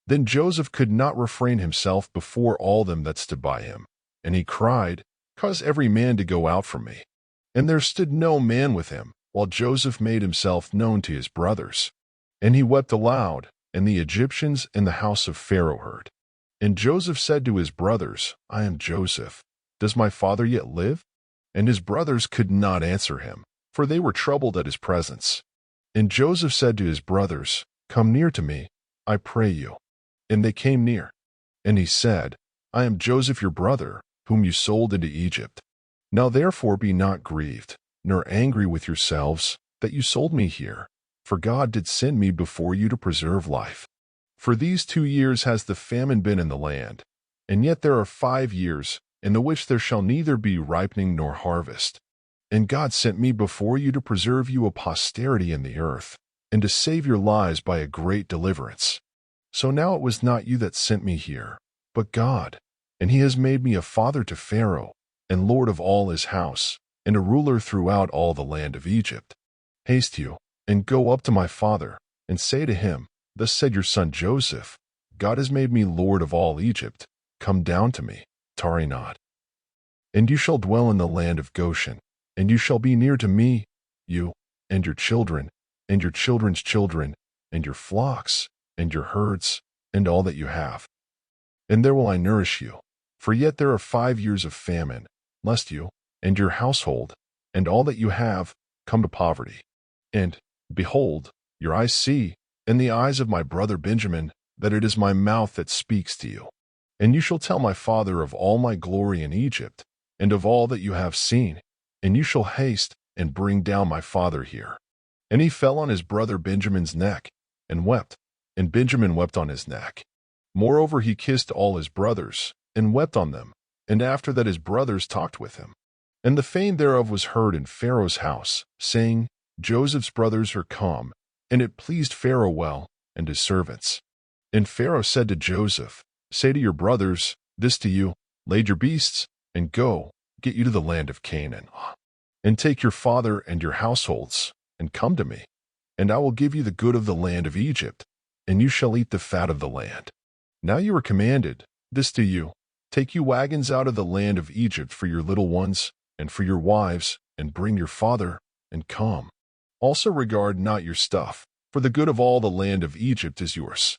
Then Joseph could not refrain himself before all them that stood by him, and he cried, Cause every man to go out from me. And there stood no man with him, while Joseph made himself known to his brothers. And he wept aloud, and the Egyptians in the house of Pharaoh heard. And Joseph said to his brothers, I am Joseph. Does my father yet live? And his brothers could not answer him, for they were troubled at his presence. And Joseph said to his brothers, Come near to me, I pray you. And they came near. And he said, I am Joseph your brother, whom you sold into Egypt. Now therefore be not grieved, nor angry with yourselves, that you sold me here, for God did send me before you to preserve life. For these 2 years has the famine been in the land, and yet there are 5 years, in the which there shall neither be ripening nor harvest. And God sent me before you to preserve you a posterity in the earth, and to save your lives by a great deliverance. So now it was not you that sent me here, but God, and he has made me a father to Pharaoh, and lord of all his house, and a ruler throughout all the land of Egypt. Haste you, and go up to my father, and say to him, Thus said your son Joseph, God has made me lord of all Egypt. Come down to me, tarry not. And you shall dwell in the land of Goshen, and you shall be near to me, you, and your children, and your children's children, and your flocks, and your herds, and all that you have. And there will I nourish you, for yet there are 5 years of famine, lest you, and your household, and all that you have, come to poverty. And, behold, your eyes see, and the eyes of my brother Benjamin, that it is my mouth that speaks to you. And you shall tell my father of all my glory in Egypt, and of all that you have seen, and you shall haste and bring down my father here. And he fell on his brother Benjamin's neck, and wept, and Benjamin wept on his neck. Moreover he kissed all his brothers, and wept on them, and after that his brothers talked with him. And the fame thereof was heard in Pharaoh's house, saying, Joseph's brothers are come, and it pleased Pharaoh well, and his servants. And Pharaoh said to Joseph, Say to your brothers, this to you, Lade your beasts, and go, get you to the land of Canaan. And take your father and your households, and come to me, and I will give you the good of the land of Egypt, and you shall eat the fat of the land. Now you are commanded, this to you, take you wagons out of the land of Egypt for your little ones, and for your wives, and bring your father, and come. Also regard not your stuff, for the good of all the land of Egypt is yours.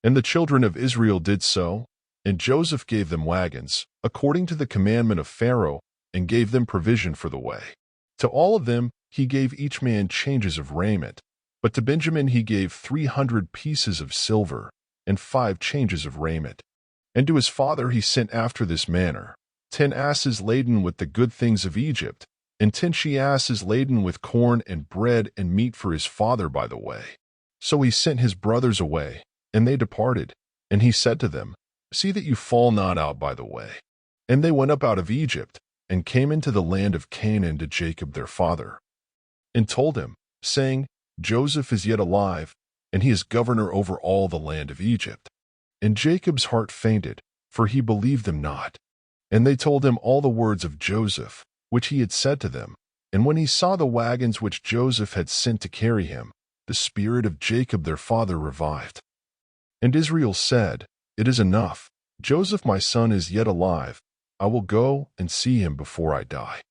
And the children of Israel did so, and Joseph gave them wagons, according to the commandment of Pharaoh, and gave them provision for the way. To all of them he gave each man changes of raiment, but to Benjamin he gave 300 pieces of silver, and 5 changes of raiment. And to his father he sent after this manner, 10 asses laden with the good things of Egypt, and 10 she-asses laden with corn and bread and meat for his father by the way. So he sent his brothers away, and they departed. And he said to them, See that you fall not out by the way. And they went up out of Egypt, and came into the land of Canaan to Jacob their father, and told him, saying, Joseph is yet alive, and he is governor over all the land of Egypt. And Jacob's heart fainted, for he believed them not. And they told him all the words of Joseph, which he had said to them. And when he saw the wagons which Joseph had sent to carry him, the spirit of Jacob their father revived. And Israel said, It is enough. Joseph my son is yet alive. I will go and see him before I die.